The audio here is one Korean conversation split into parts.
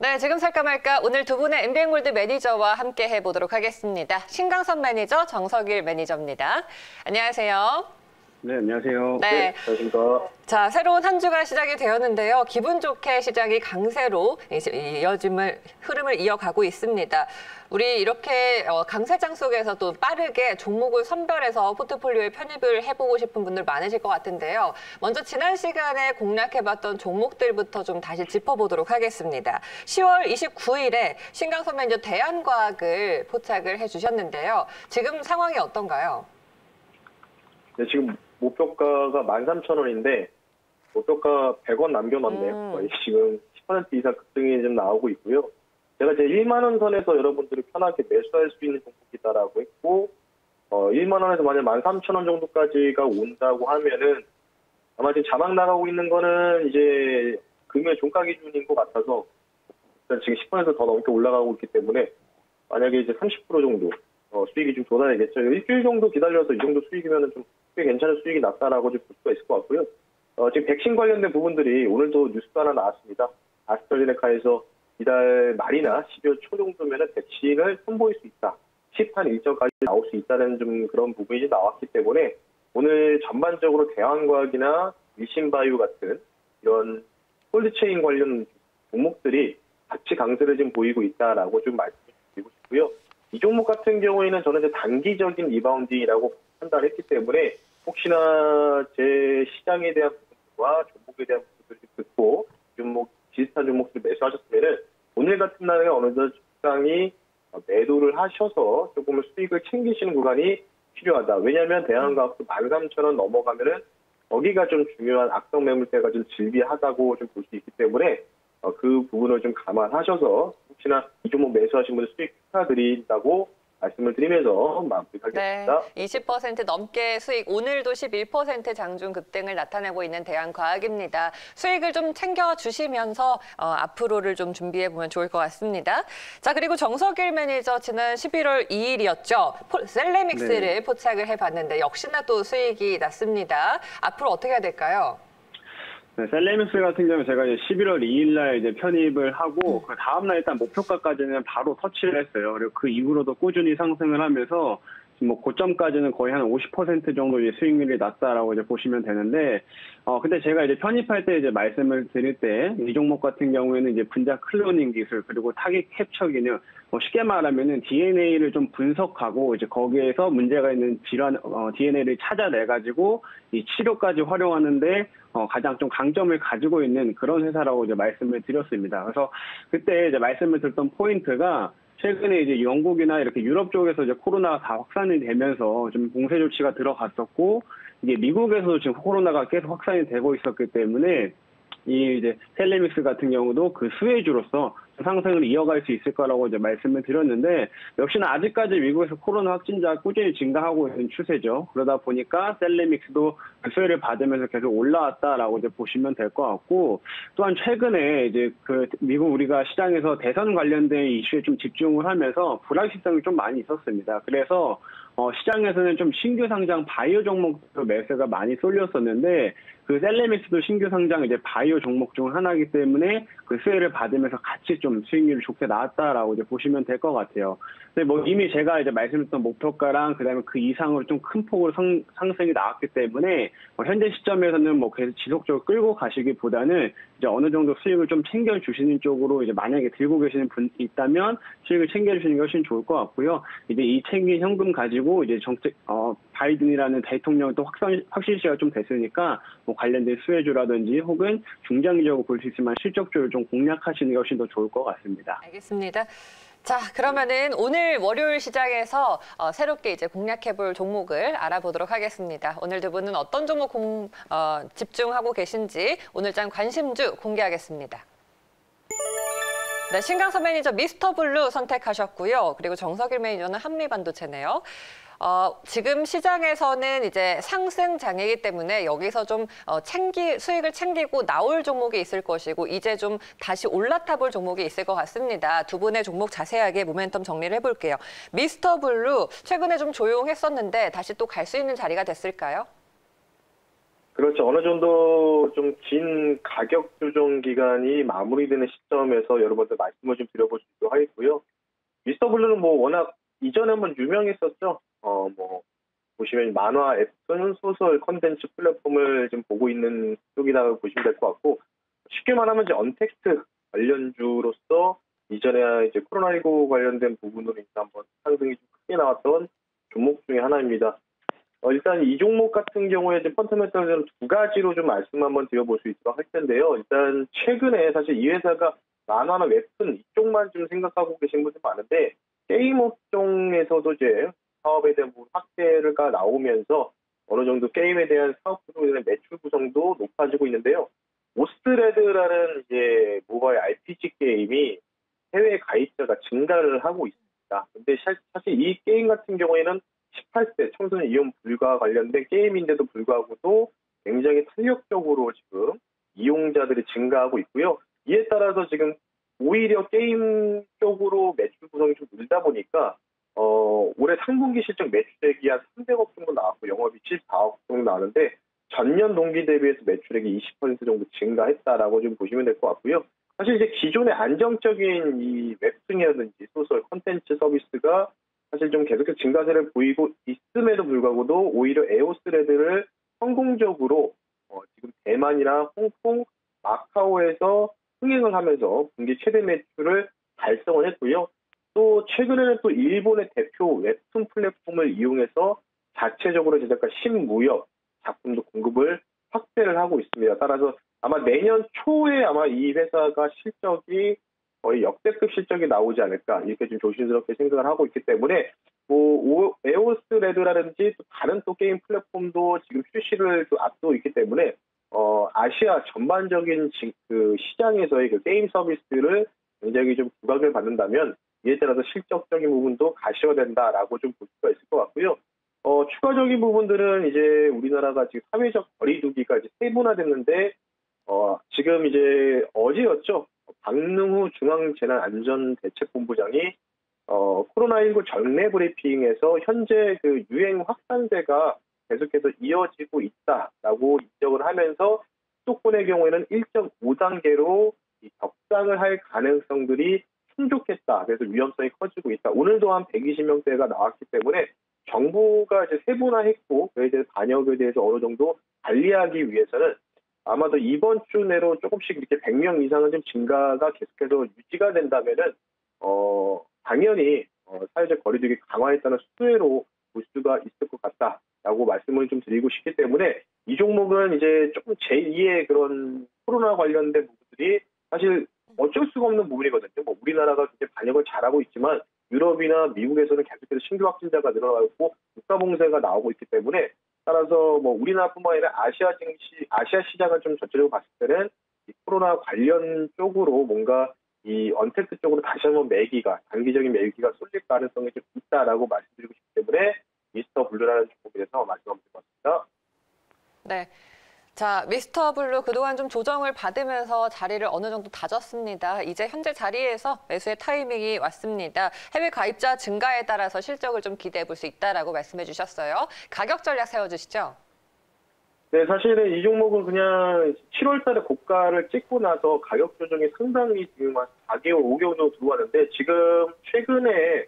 네, 지금 살까 말까 오늘 두 분의 엠비엔골드 매니저와 함께 해보도록 하겠습니다. 신강선 매니저, 정석일 매니저입니다. 안녕하세요. 네, 안녕하세요. 네, 안녕하십니까. 자, 새로운 한 주가 시작이 되었는데요. 기분 좋게 시장이 강세로 흐름을 이어가고 있습니다. 우리 이렇게 강세장 속에서 또 빠르게 종목을 선별해서 포트폴리오에 편입을 해보고 싶은 분들 많으실 것 같은데요. 먼저 지난 시간에 공략해봤던 종목들부터 좀 다시 짚어보도록 하겠습니다. 10월 29일에 신강선 매니저 대한과학을 포착을 해주셨는데요. 지금 상황이 어떤가요? 네, 지금 목표가가 13,000원인데 목표가 100원 남겨놨네요. 거의 지금 10% 이상 급등이 좀 나오고 있고요. 제가 이제 1만 원 선에서 여러분들이 편하게 매수할 수 있는 종목이다라고 했고 1만 원에서 만약 13,000원 정도까지가 온다고 하면은 아마 지금 자막 나가고 있는 거는 이제 금요일 종가 기준인 것 같아서 일단 지금 10%더 넘게 올라가고 있기 때문에 만약에 이제 30% 정도 수익이 좀 돋아야겠죠. 일주일 정도 기다려서 이 정도 수익이면은 좀 꽤 괜찮은 수익이 났다라고 볼 수가 있을 것 같고요. 지금 백신 관련된 부분들이 오늘도 뉴스가 하나 나왔습니다. 아스트라제네카에서 이달 말이나 12월 초 정도면은 백신을 선보일 수 있다. 시한 일정까지 나올 수 있다는 좀 그런 부분이 나왔기 때문에 오늘 전반적으로 대한과학이나 일신바이오 같은 이런 콜드체인 관련 종목들이 같이 강세를 좀 보이고 있다라고 좀 말씀드리고 싶고요. 이 종목 같은 경우에는 저는 이제 단기적인 리바운딩이라고 판단했기 때문에 혹시나 제 시장에 대한 부분과 종목에 대한 부분들을 듣고 종목 비슷한 종목들을 매수하셨으면은 오늘 같은 날에 어느 정도 시장이 매도를 하셔서 조금은 수익을 챙기시는 구간이 필요하다. 왜냐하면 대한과학도 13,000원 넘어가면은 거기가 좀 중요한 악성 매물대가 좀 질비하다고 좀 볼 수 있기 때문에 그 부분을 좀 감안하셔서 혹시나 이 종목 매수하신 분들 수익 축하드린다고 말씀을 드리면서 마무리하겠습니다. 네, 20% 넘게 수익, 오늘도 11% 장중 급등을 나타내고 있는 대한과학입니다. 수익을 좀 챙겨주시면서 앞으로를 좀 준비해보면 좋을 것 같습니다. 자, 그리고 정석일 매니저 지난 11월 2일이었죠. 셀레믹스를 네. 포착을 해봤는데 역시나 또 수익이 났습니다. 앞으로 어떻게 해야 될까요? 네, 셀레믹스 같은 경우는 제가 이제 11월 2일 날 이제 편입을 하고 그 다음 날 일단 목표가까지는 바로 터치를 했어요. 그리고 그 이후로도 꾸준히 상승을 하면서 뭐 고점까지는 거의 한 50% 정도 이제 수익률이 났다라고 이제 보시면 되는데, 근데 제가 이제 편입할 때 이제 말씀을 드릴 때 이 종목 같은 경우에는 이제 분자 클로닝 기술 그리고 타깃 캡처 기능, 쉽게 말하면은 DNA를 좀 분석하고 이제 거기에서 문제가 있는 질환, DNA를 찾아내가지고 이 치료까지 활용하는데 가장 좀 강점을 가지고 있는 그런 회사라고 이제 말씀을 드렸습니다. 그래서 그때 이제 말씀을 드렸던 포인트가 최근에 이제 영국이나 이렇게 유럽 쪽에서 이제 코로나가 다 확산이 되면서 좀 봉쇄 조치가 들어갔었고, 이게 미국에서도 지금 코로나가 계속 확산이 되고 있었기 때문에 이 이제 셀레믹스 같은 경우도 그 수혜주로서 상승을 이어갈 수 있을 거라고 이제 말씀을 드렸는데, 역시나 아직까지 미국에서 코로나 확진자가 꾸준히 증가하고 있는 추세죠. 그러다 보니까 셀레믹스도 그 수혜를 받으면서 계속 올라왔다라고 이제 보시면 될 것 같고, 또한 최근에 이제 그 미국 우리가 시장에서 대선 관련된 이슈에 좀 집중을 하면서 불확실성이 좀 많이 있었습니다. 그래서 시장에서는 좀 신규 상장 바이오 종목도 매수가 많이 쏠렸었는데, 그 셀레믹스도 신규 상장 이제 바이오 종목 중 하나이기 때문에 그 수혜를 받으면서 같이 좀 수익률이 좋게 나왔다라고 이제 보시면 될 것 같아요. 근데 뭐 이미 제가 이제 말씀드렸던 목표가랑 그다음에 그 이상으로 좀 큰 폭으로 상승이 나왔기 때문에 현재 시점에서는 뭐 계속 지속적으로 끌고 가시기보다는 이제 어느 정도 수익을 좀 챙겨주시는 쪽으로 이제 만약에 들고 계시는 분이 있다면 수익을 챙겨주시는 게 훨씬 좋을 것 같고요. 이제 이 챙긴 현금 가지고 이제 정책 바이든이라는 대통령 또 확실시가 좀 됐으니까 뭐 관련된 수혜주라든지 혹은 중장기적으로 볼 수 있지만 실적주를 좀 공략하시는 게 훨씬 더 좋을 것 같습니다. 알겠습니다. 자, 그러면은 오늘 월요일 시장에서 새롭게 이제 공략해볼 종목을 알아보도록 하겠습니다. 오늘 두 분은 어떤 종목 집중하고 계신지 오늘장 관심주 공개하겠습니다. 네, 신강선 매니저 미스터블루 선택하셨고요. 그리고 정석일 매니저는 한미반도체네요. 지금 시장에서는 이제 상승 장이기 때문에 여기서 좀 수익을 챙기고 나올 종목이 있을 것이고 이제 좀 다시 올라타 볼 종목이 있을 것 같습니다. 두 분의 종목 자세하게 모멘텀 정리를 해볼게요. 미스터블루 최근에 좀 조용했었는데 다시 또 갈 수 있는 자리가 됐을까요? 그렇죠. 어느 정도 좀 긴 가격 조정 기간이 마무리되는 시점에서 여러분들 말씀을 좀 드려볼 수 있도록 하겠고요. 미스터 블루는 뭐 워낙 이전에 한번 유명했었죠. 뭐 보시면 만화, 웹툰, 소설, 컨텐츠 플랫폼을 지금 보고 있는 쪽이라고 보시면 될 것 같고, 쉽게 말하면 이제 언택트 관련주로서 이전에 이제 코로나19 관련된 부분으로 인해 한번 상승이 좀 크게 나왔던 종목 중에 하나입니다. 일단 이 종목 같은 경우에 이제 펀더멘털을 두 가지로 좀 말씀 한번 드려볼 수 있도록 할 텐데요. 일단 최근에 사실 이 회사가 만화나 웹툰 이쪽만 좀 생각하고 계신 분들 많은데, 게임 업종에서도 이제 사업에 대한 확대가 나오면서 어느 정도 게임에 대한 사업 구조에 대한 매출 구성도 높아지고 있는데요. 오스트레드라는 이제 모바일 RPG 게임이 해외 가입자가 증가를 하고 있습니다. 근데 사실 이 게임 같은 경우에는 18세 청소년 이용 불가 관련된 게임인데도 불구하고도 굉장히 탄력적으로 지금 이용자들이 증가하고 있고요. 이에 따라서 지금 오히려 게임 쪽으로 매출 구성이 좀 늘다 보니까 올해 3분기 실적 매출액이 한 300억 정도 나왔고 영업이 74억 정도 나왔는데 전년 동기 대비해서 매출액이 20% 정도 증가했다라고 좀 보시면 될 것 같고요. 사실 이제 기존의 안정적인 이 웹툰이라든지 소설, 콘텐츠 서비스가 사실 좀 계속해서 증가세를 보이고 있음에도 불구하고도 오히려 에오스레드를 성공적으로 지금 대만이나 홍콩, 마카오에서 흥행을 하면서 분기 최대 매출을 달성을 했고요. 또 최근에는 또 일본의 대표 웹툰 플랫폼을 이용해서 자체적으로 제작한 신무협 작품도 공급을 확대를 하고 있습니다. 따라서 아마 내년 초에 아마 이 회사가 실적이 거의 역대급 실적이 나오지 않을까 이렇게 좀 조심스럽게 생각을 하고 있기 때문에 뭐 에오스레드라든지 또 다른 또 게임 플랫폼도 지금 출시를 또 앞두고 있기 때문에 아시아 전반적인 그 시장에서의 그 게임 서비스를 굉장히 좀 부각을 받는다면 이에 따라서 실적적인 부분도 가시화된다라고 좀 볼 수가 있을 것 같고요. 추가적인 부분들은 이제 우리나라가 지금 사회적 거리두기가 이제 세분화됐는데 지금 이제 어제였죠. 박능후 중앙재난안전대책본부장이 코로나19 정례 브리핑에서 현재 그 유행 확산세가 계속해서 이어지고 있다라고 인정을 하면서 수도권의 경우에는 1.5단계로 격상을 할 가능성들이 충족했다. 그래서 위험성이 커지고 있다. 오늘도 한 120명대가 나왔기 때문에 정부가 이제 세분화했고 그에 대해서 반영에 대해서 어느 정도 관리하기 위해서는 아마도 이번 주 내로 조금씩 이렇게 100명 이상은 좀 증가가 계속해서 유지가 된다면은 당연히 사회적 거리두기 강화에 따른 수혜로 볼 수가 있을 것 같다라고 말씀을 좀 드리고 싶기 때문에 이 종목은 이제 조금 제2의 그런 코로나 관련된 부분들이 사실 어쩔 수가 없는 부분이거든요. 뭐 우리나라가 굉장히 반영을 잘하고 있지만 유럽이나 미국에서는 계속해서 신규 확진자가 늘어나고 국가 봉쇄가 나오고 있기 때문에 따라서 뭐 우리나라뿐만 아니라 아시아 시장을 좀 전체적으로 봤을 때는 이 코로나 관련 쪽으로 뭔가 이 언택트 쪽으로 다시 한번 단기적인 매기가 쏠릴 가능성이 좀 있다라고 말씀드리고 싶기 때문에 미스터 블루라는 종목에 대해서 말씀드릴 것 같습니다. 네. 자, 미스터 블루 그동안 좀 조정을 받으면서 자리를 어느 정도 다졌습니다. 이제 현재 자리에서 매수의 타이밍이 왔습니다. 해외 가입자 증가에 따라서 실적을 좀 기대해 볼 수 있다라고 말씀해 주셨어요. 가격 전략 세워주시죠. 네, 사실은 이 종목은 그냥 7월 달에 고가를 찍고 나서 가격 조정이 상당히 지금 한 4개월, 5개월 정도 들어왔는데 지금 최근에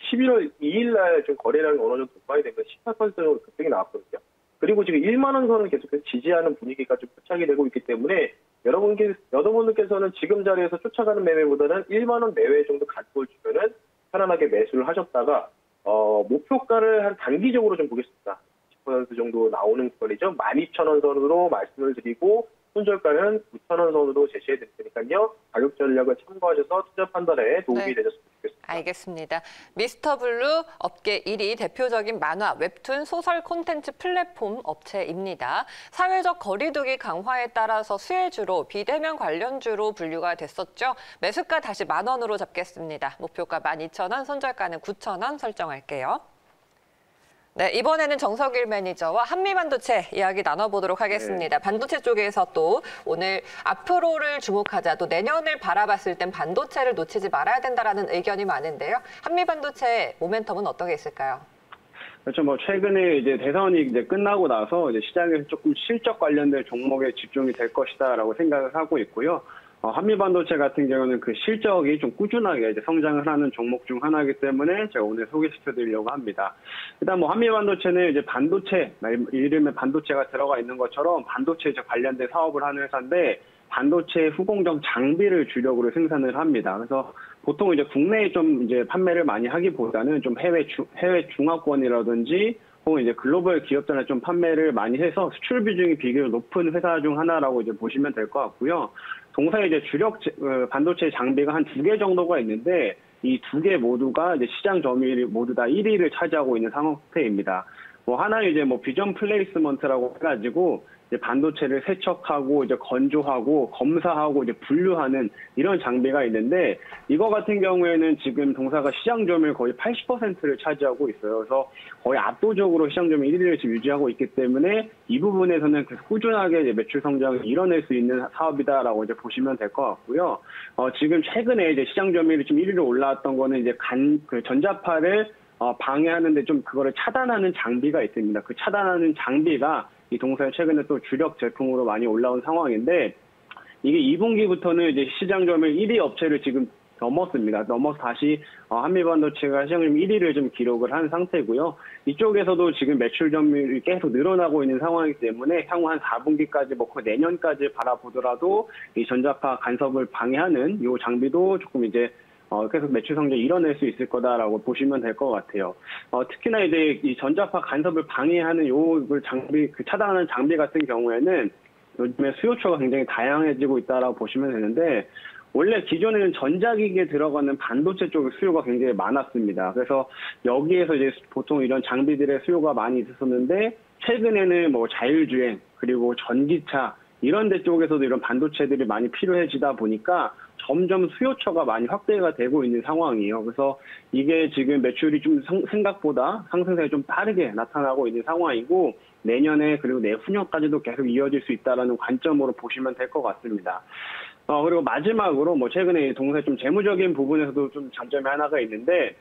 11월 2일 날 좀 거래량이 어느 정도 돌파이 되면 18% 정도 급등이 나왔거든요. 그리고 지금 1만 원 선을 계속해서 지지하는 분위기가 좀 포착이 되고 있기 때문에 여러분들께서는 지금 자리에서 쫓아가는 매매보다는 1만 원 내외 정도 가격을 주면은 편안하게 매수를 하셨다가 목표가를 한 단기적으로 좀 보겠습니다. 10% 정도 나오는 거리죠. 12,000원 선으로 말씀을 드리고 손절가는 9,000원 선으로 제시해 드릴 테니까요. 가격 전략을 참고하셔서 투자 판단에 도움이 되셨으면 좋겠습니다. 알겠습니다. 미스터 블루 업계 1위 대표적인 만화, 웹툰, 소설 콘텐츠 플랫폼 업체입니다. 사회적 거리두기 강화에 따라서 수혜주로 비대면 관련주로 분류가 됐었죠. 매수가 다시 10,000원으로 잡겠습니다. 목표가 12,000원, 손절가는 9,000원 설정할게요. 네, 이번에는 정석일 매니저와 한미반도체 이야기 나눠보도록 하겠습니다. 반도체 쪽에서 또 오늘 앞으로를 주목하자, 또 내년을 바라봤을 땐 반도체를 놓치지 말아야 된다라는 의견이 많은데요. 한미반도체 모멘텀은 어떻게 있을까요? 그렇죠. 뭐 최근에 이제 대선이 이제 끝나고 나서 이제 시장에서 조금 실적 관련된 종목에 집중이 될 것이다라고 생각을 하고 있고요. 한미반도체 같은 경우는 그 실적이 좀 꾸준하게 이제 성장을 하는 종목 중 하나이기 때문에 제가 오늘 소개시켜드리려고 합니다. 일단 뭐 한미반도체는 이제 반도체, 이름에 반도체가 들어가 있는 것처럼 반도체 관련된 사업을 하는 회사인데 반도체 후공정 장비를 주력으로 생산을 합니다. 그래서 보통 이제 국내에 좀 이제 판매를 많이 하기보다는 좀 해외 중화권이라든지 혹은 이제 글로벌 기업들에 좀 판매를 많이 해서 수출 비중이 비교적 높은 회사 중 하나라고 이제 보시면 될 것 같고요. 동사의 이제 주력 반도체 장비가 한 2개 정도가 있는데 이 2개 모두가 이제 시장 점유율이 모두 다 1위를 차지하고 있는 상태입니다. 뭐 하나는 이제 뭐 비전 플레이스먼트라고 해가지고 이제 반도체를 세척하고 이제 건조하고 검사하고 이제 분류하는 이런 장비가 있는데 이거 같은 경우에는 지금 동사가 시장 점유율 거의 80%를 차지하고 있어요. 그래서 거의 압도적으로 시장 점유율 1위를 지금 유지하고 있기 때문에 이 부분에서는 계속 꾸준하게 이제 매출 성장을 이뤄낼 수 있는 사업이다라고 이제 보시면 될 것 같고요. 지금 최근에 이제 시장 점유율이 좀 1위로 올라왔던 거는 이제 그 전자파를 방해하는데 좀 그거를 차단하는 장비가 있습니다. 그 차단하는 장비가 이 동사에 최근에 또 주력 제품으로 많이 올라온 상황인데 이게 2분기부터는 이제 시장 점유율 1위 업체를 지금 넘었습니다. 넘어서 다시 한미반도체가 시장 점유율 1위를 좀 기록을 한 상태고요. 이쪽에서도 지금 매출 점유율이 계속 늘어나고 있는 상황이기 때문에 향후 한 4분기까지 뭐 내년까지 바라보더라도 이 전자파 간섭을 방해하는 이 장비도 조금 이제 계속 매출 성장 이뤄낼 수 있을 거다라고 보시면 될 것 같아요. 특히나 이제 이 전자파 간섭을 방해하는 요 장비, 그 차단하는 장비 같은 경우에는 요즘에 수요처가 굉장히 다양해지고 있다라고 보시면 되는데 원래 기존에는 전자기기에 들어가는 반도체 쪽의 수요가 굉장히 많았습니다. 그래서 여기에서 이제 보통 이런 장비들의 수요가 많이 있었는데 최근에는 뭐 자율주행 그리고 전기차 이런 데 쪽에서도 이런 반도체들이 많이 필요해지다 보니까 점점 수요처가 많이 확대가 되고 있는 상황이에요. 그래서 이게 지금 매출이 좀 생각보다 상승세가 좀 빠르게 나타나고 있는 상황이고 내년에 그리고 내후년까지도 계속 이어질 수 있다는 관점으로 보시면 될 것 같습니다. 그리고 마지막으로 뭐 최근에 동사의 좀 재무적인 부분에서도 좀 장점이 하나가 있는데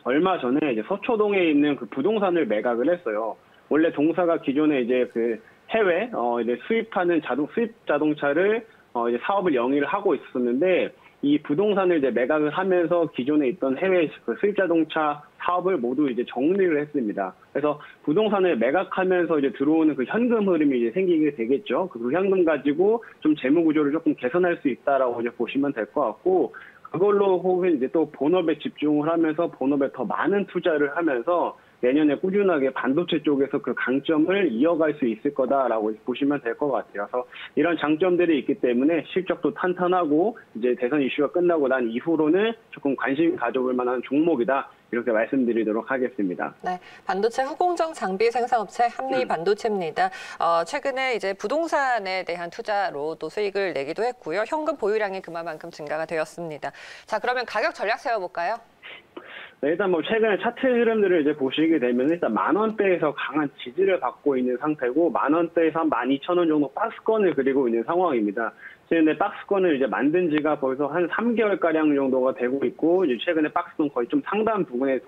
얼마 전에 이제 서초동에 있는 그 부동산을 매각을 했어요. 원래 동사가 기존에 이제 그 해외 이제 수입하는 수입 자동차를 이제 사업을 영위를 하고 있었는데 이 부동산을 이제 매각을 하면서 기존에 있던 해외 그 수입 자동차 사업을 모두 이제 정리를 했습니다. 그래서 부동산을 매각하면서 이제 들어오는 그 현금 흐름이 이제 생기게 되겠죠. 그 현금 가지고 좀 재무 구조를 조금 개선할 수 있다라고 이제 보시면 될 것 같고 그걸로 혹은 이제 또 본업에 집중을 하면서 본업에 더 많은 투자를 하면서 내년에 꾸준하게 반도체 쪽에서 그 강점을 이어갈 수 있을 거다라고 보시면 될 것 같아요. 그래서 이런 장점들이 있기 때문에 실적도 탄탄하고 이제 대선 이슈가 끝나고 난 이후로는 조금 관심 가져볼 만한 종목이다. 이렇게 말씀드리도록 하겠습니다. 네, 반도체 후공정 장비 생산업체 한미반도체입니다. 최근에 이제 부동산에 대한 투자로 또 수익을 내기도 했고요. 현금 보유량이 그만큼 증가가 되었습니다. 자, 그러면 가격 전략 세워볼까요? 네, 일단 뭐 최근에 차트 흐름들을 이제 보시게 되면 일단 10,000원대에서 강한 지지를 받고 있는 상태고 10,000원대에서 한 12,000원 정도 박스권을 그리고 있는 상황입니다. 근데 박스권을 이제 만든 지가 벌써 한 3개월가량 정도가 되고 있고 이제 최근에 박스권 거의 좀 상단 부분에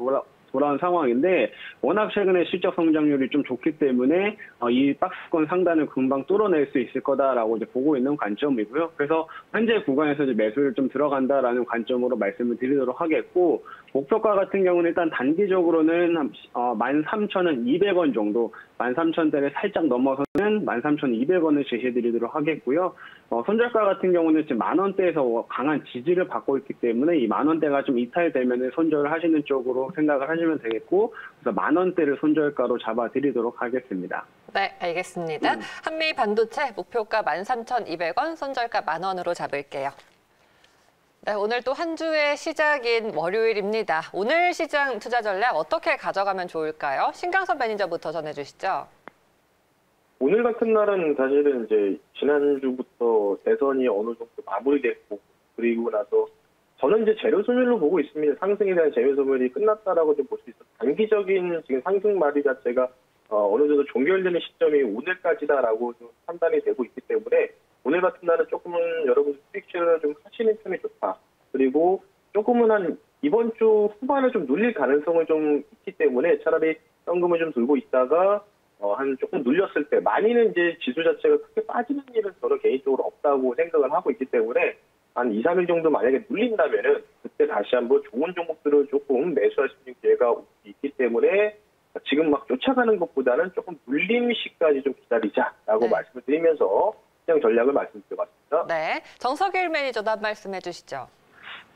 돌아온 상황인데 워낙 최근에 실적 성장률이 좀 좋기 때문에 이 박스권 상단을 금방 뚫어낼 수 있을 거다라고 이제 보고 있는 관점이고요. 그래서 현재 구간에서 이제 매수를 좀 들어간다라는 관점으로 말씀을 드리도록 하겠고 목표가 같은 경우는 일단 단기적으로는 13,200원 정도 13,000대를 살짝 넘어서는 13,200원을 제시해드리도록 하겠고요. 손절가 같은 경우는 지금 10,000원대에서 강한 지지를 받고 있기 때문에 이 10,000원대가 좀 이탈되면 손절을 하시는 쪽으로 생각을 하시면 되겠고 그래서 10,000원대를 손절가로 잡아드리도록 하겠습니다. 네, 알겠습니다. 한미반도체 목표가 13,200원, 손절가 10,000원으로 잡을게요. 네, 오늘 또 한 주의 시작인 월요일입니다. 오늘 시장 투자 전략 어떻게 가져가면 좋을까요? 신강선 매니저부터 전해주시죠. 오늘 같은 날은 사실은 이제 지난주부터 대선이 어느 정도 마무리됐고 그리고 나서 저는 이제 재료 소멸로 보고 있습니다. 상승에 대한 재료 소멸이 끝났다라고 좀 볼 수 있어요. 단기적인 지금 상승 마리 자체가 어느 정도 종결되는 시점이 오늘까지다라고 좀 판단이 되고 있기 때문에 오늘 같은 날은 조금은 여러분 수익 실현을 좀 하시는 편이 좋다. 그리고 조금은 한 이번 주 후반을 좀 눌릴 가능성을 좀 있기 때문에 차라리 현금을 좀 들고 있다가 한 조금 눌렸을 때 많이는 이제 지수 자체가 크게 빠지는 일은 저는 개인적으로 없다고 생각을 하고 있기 때문에 한 2, 3일 정도 만약에 눌린다면은 그때 다시 한번 좋은 종목들을 조금 매수할 수 있는 기회가 있기 때문에 지금 막 쫓아가는 것보다는 조금 눌림 시까지 좀 기다리자라고 네. 말씀을 드리면서 시장 전략을 말씀드려봤습니다. 네, 정석일 매니저도 한 말씀 해주시죠.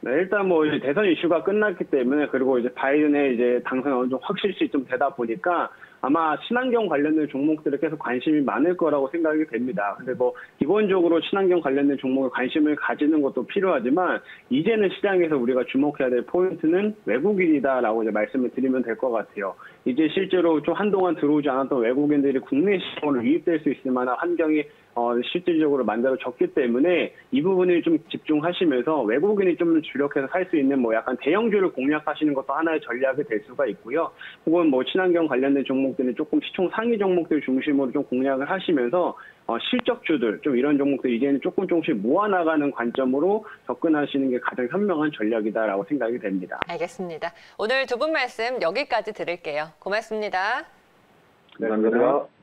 네, 일단 뭐 이제 대선 이슈가 끝났기 때문에 그리고 이제 바이든의 이제 당선이 어느 정도 확실시 좀 되다 보니까 아마 친환경 관련된 종목들에 계속 관심이 많을 거라고 생각이 됩니다. 근데 뭐 기본적으로 친환경 관련된 종목에 관심을 가지는 것도 필요하지만 이제는 시장에서 우리가 주목해야 될 포인트는 외국인이다라고 이제 말씀을 드리면 될 것 같아요. 이제 실제로 좀 한동안 들어오지 않았던 외국인들이 국내 시장으로 유입될 수 있을 만한 환경이 실질적으로 만들어졌기 때문에 이 부분을 좀 집중하시면서 외국인이 좀 주력해서 살 수 있는 뭐 약간 대형주를 공략하시는 것도 하나의 전략이 될 수가 있고요. 혹은 뭐 친환경 관련된 종목들은 조금 시총 상위 종목들 중심으로 좀 공략을 하시면서 실적주들 좀 이런 종목들 이제는 조금씩 모아나가는 관점으로 접근하시는 게 가장 현명한 전략이다라고 생각이 됩니다. 알겠습니다. 오늘 두 분 말씀 여기까지 드릴게요. 고맙습니다. 네, 감사합니다.